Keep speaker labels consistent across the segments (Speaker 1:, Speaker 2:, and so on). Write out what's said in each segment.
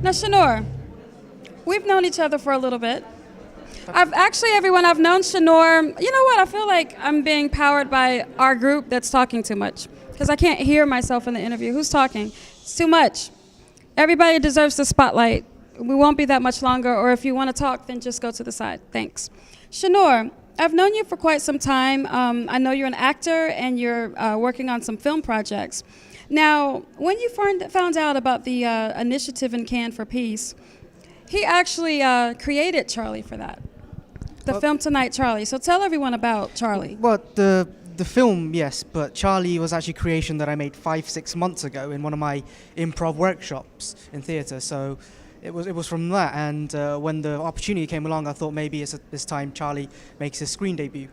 Speaker 1: Now, Shanoor, we've known each other for a little bit. I've known Shanoor. You know what? I feel like I'm being powered by our group that's talking too much because I can't hear myself in the interview. Who's talking? It's too much. Everybody deserves the spotlight. We won't be that much longer, or if you want to talk, then just go to the side. Thanks. Shanoor, I've known you for quite some time. I know you're an actor and you're working on some film projects. Now, when you found out about the initiative in Cannes for Peace, he actually created Charlie for that. The film tonight, Charlie. So tell everyone about Charlie.
Speaker 2: Well, the film, yes, but Charlie was actually a creation that I made 5-6 months ago in one of my improv workshops in theatre. So it was from that, and when the opportunity came along, I thought maybe it's this time Charlie makes his screen debut,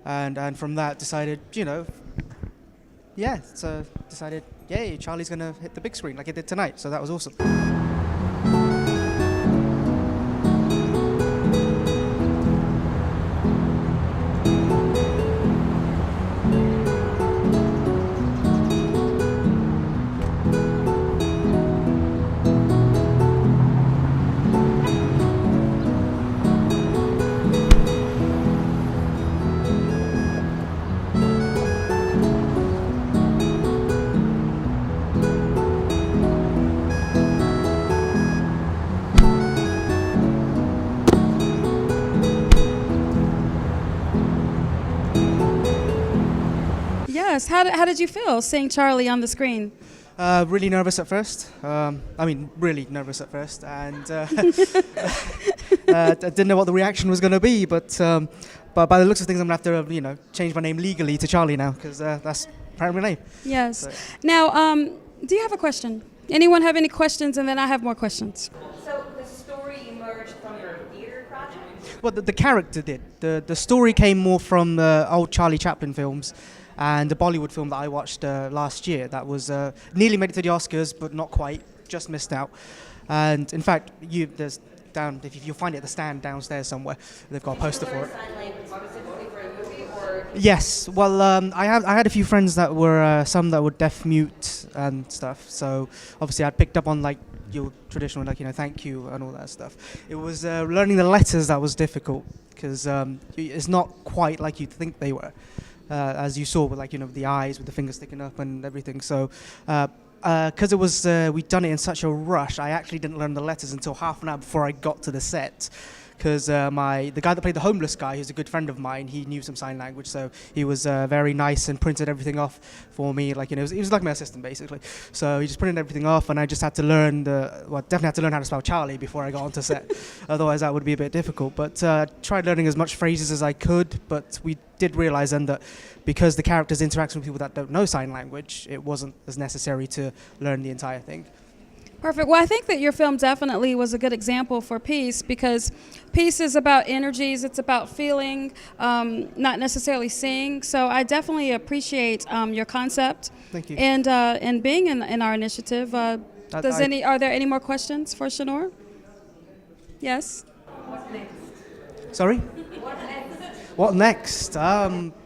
Speaker 2: and from that decided, yay, Charlie's gonna hit the big screen like it did tonight. So that was awesome.
Speaker 1: Yes. How did you feel seeing Charlie on the screen?
Speaker 2: Really nervous at first. Really nervous at first, and I didn't know what the reaction was going to be. But by the looks of things, I'm going to have to, change my name legally to Charlie now, because that's apparently my name.
Speaker 1: Yes.
Speaker 2: So.
Speaker 1: Now, do you have a question? Anyone have any questions? And then I have more questions.
Speaker 3: So the story emerged from your theater project?
Speaker 2: Well, the character did. The story came more from the old Charlie Chaplin films. And the Bollywood film that I watched last year that was nearly made it to the Oscars, but not quite, just missed out. And in fact, if you'll find it at the stand downstairs somewhere, they've got a poster for it.
Speaker 3: Sign language specifically for a movie, or?
Speaker 2: Yes, well, I had a few friends that were some that were deaf mute and stuff. So obviously, I'd picked up on your traditional thank you and all that stuff. It was learning the letters that was difficult because it's not quite like you'd think they were. As you saw with the eyes with the fingers sticking up and everything. So because it was we'd done it in such a rush, I actually didn't learn the letters until half an hour before I got to the set. Because the guy that played the homeless guy, who's a good friend of mine, he knew some sign language, so he was very nice and printed everything off for me. He was like my assistant basically. So he just printed everything off, and I just had to learn definitely had to learn how to spell Charlie before I got onto set. Otherwise, that would be a bit difficult. But tried learning as much phrases as I could. But we did realize then that because the characters interact with people that don't know sign language, it wasn't as necessary to learn the entire thing.
Speaker 1: Perfect. Well, I think that your film definitely was a good example for Peace, because Peace is about energies, it's about feeling, not necessarily seeing. So I definitely appreciate your concept.
Speaker 2: Thank you.
Speaker 1: And being in our initiative. Are there any more questions for Shanoor? Yes?
Speaker 3: What next?
Speaker 2: Sorry?
Speaker 3: What next?
Speaker 2: What next?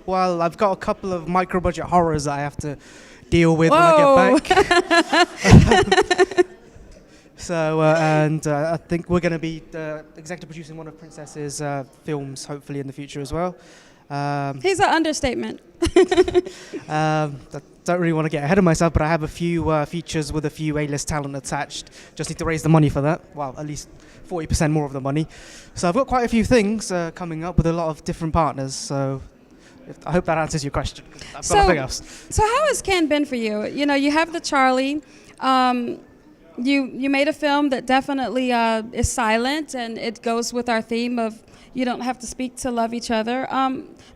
Speaker 2: Well, I've got a couple of micro-budget horrors that I have to deal with when I get back. So, I think we're going to be executive producing one of Princess's films, hopefully in the future as well.
Speaker 1: He's an understatement.
Speaker 2: I don't really want to get ahead of myself, but I have a few features with a few A-list talent attached. Just need to raise the money for that. Well, at least 40% more of the money. So I've got quite a few things coming up with a lot of different partners. So I hope that answers your question. I've got nothing else.
Speaker 1: So how has Cannes been for you? You have the Charlie. You made a film that definitely is silent, and it goes with our theme of you don't have to speak to love each other.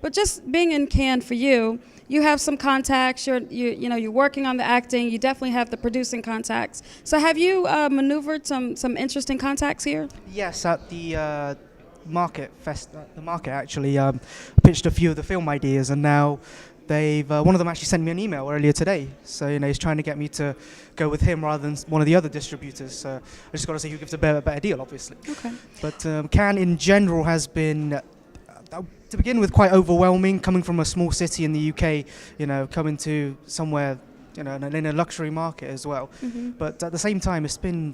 Speaker 1: But just being in Cannes for you, you have some contacts. You're working on the acting. You definitely have the producing contacts. So have you maneuvered some interesting contacts here?
Speaker 2: Yes, at the market actually pitched a few of the film ideas, and now they've one of them actually sent me an email earlier today. So he's trying to get me to go with him rather than one of the other distributors. So I just got to see who gives a better deal, obviously.
Speaker 1: Okay.
Speaker 2: But Cannes in general has been, to begin with, quite overwhelming. Coming from a small city in the UK, coming to somewhere, in a luxury market as well.
Speaker 1: Mm-hmm.
Speaker 2: But at the same time, it's been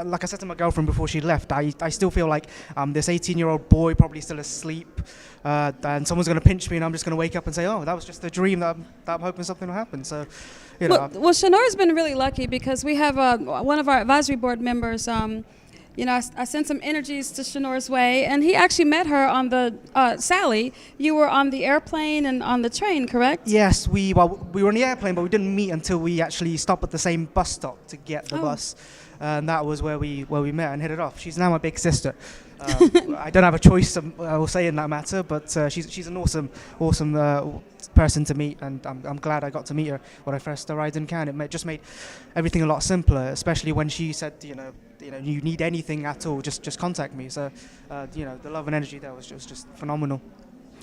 Speaker 2: like I said to my girlfriend before she left, I still feel like this 18-year-old boy probably still asleep, and someone's going to pinch me, and I'm just going to wake up and say, oh, that was just a dream that I'm hoping something will happen. So, you know.
Speaker 1: Well, Shanoor's been really lucky because we have one of our advisory board members. You know, I sent some energies to Shanoor's way, and he actually met her on the Sally. You were on the airplane and on the train, correct?
Speaker 2: Yes, we were on the airplane, but we didn't meet until we actually stopped at the same bus stop to get the bus, and that was where we met and hit it off. She's now my big sister. I don't have a choice, I will say, in that matter, but she's an awesome person to meet, and I'm glad I got to meet her when I first arrived in Cannes. It just made everything a lot simpler, especially when she said, you need anything at all, just contact me. So, the love and energy there was just phenomenal.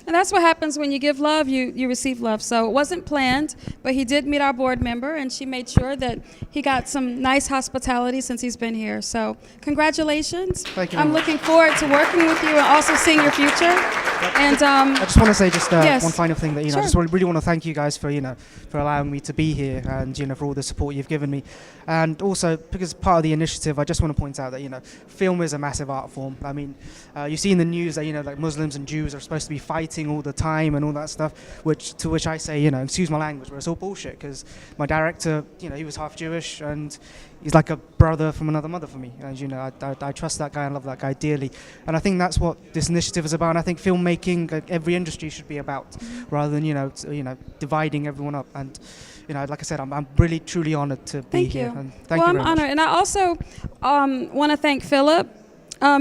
Speaker 1: And that's what happens when you give love, you receive love. So it wasn't planned, but he did meet our board member, and she made sure that he got some nice hospitality since he's been here. So congratulations.
Speaker 2: Thank you.
Speaker 1: I'm looking forward to working with you and also seeing your future. And
Speaker 2: I just want to say
Speaker 1: yes.
Speaker 2: one final thing that
Speaker 1: Sure.
Speaker 2: I just really want to thank you guys for for allowing me to be here, and for all the support you've given me, and also because part of the initiative, I just want to point out that film is a massive art form. I mean, you see in the news that like Muslims and Jews are supposed to be fighting all the time and all that stuff, to which I say, excuse my language, but it's all bullshit, because my director, he was half Jewish, and he's like a brother from another mother for me. And I trust that guy and love that guy dearly, and I think that's what this initiative is about. And I think filmmaking, every industry should be about, rather than dividing everyone up. And like I said, I'm really truly honored to be here. And thank you very
Speaker 1: I'm
Speaker 2: much.
Speaker 1: honored, and I also want to thank Philip,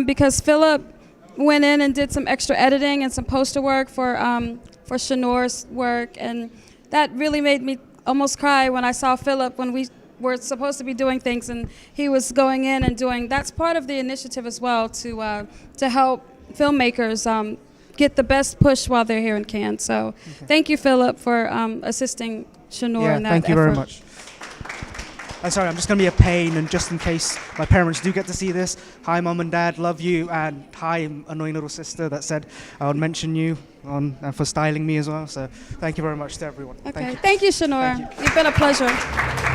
Speaker 1: because Philip went in and did some extra editing and some poster work for Shanoor's work, and that really made me almost cry when I saw Philip when we were supposed to be doing things, and he was going in and doing. That's part of the initiative as well, to help filmmakers get the best push while they're here in Cannes. So thank you, Philip, for assisting Shanoor in that
Speaker 2: thank you
Speaker 1: effort.
Speaker 2: very much. I'm sorry, I'm just going to be a pain, and just in case my parents do get to see this, hi Mum and Dad, love you, and hi annoying little sister that said I would mention you and for styling me as well. So thank you very much to everyone.
Speaker 1: Okay, thank you, Shanoor.
Speaker 2: Thank you.
Speaker 1: You've been a pleasure.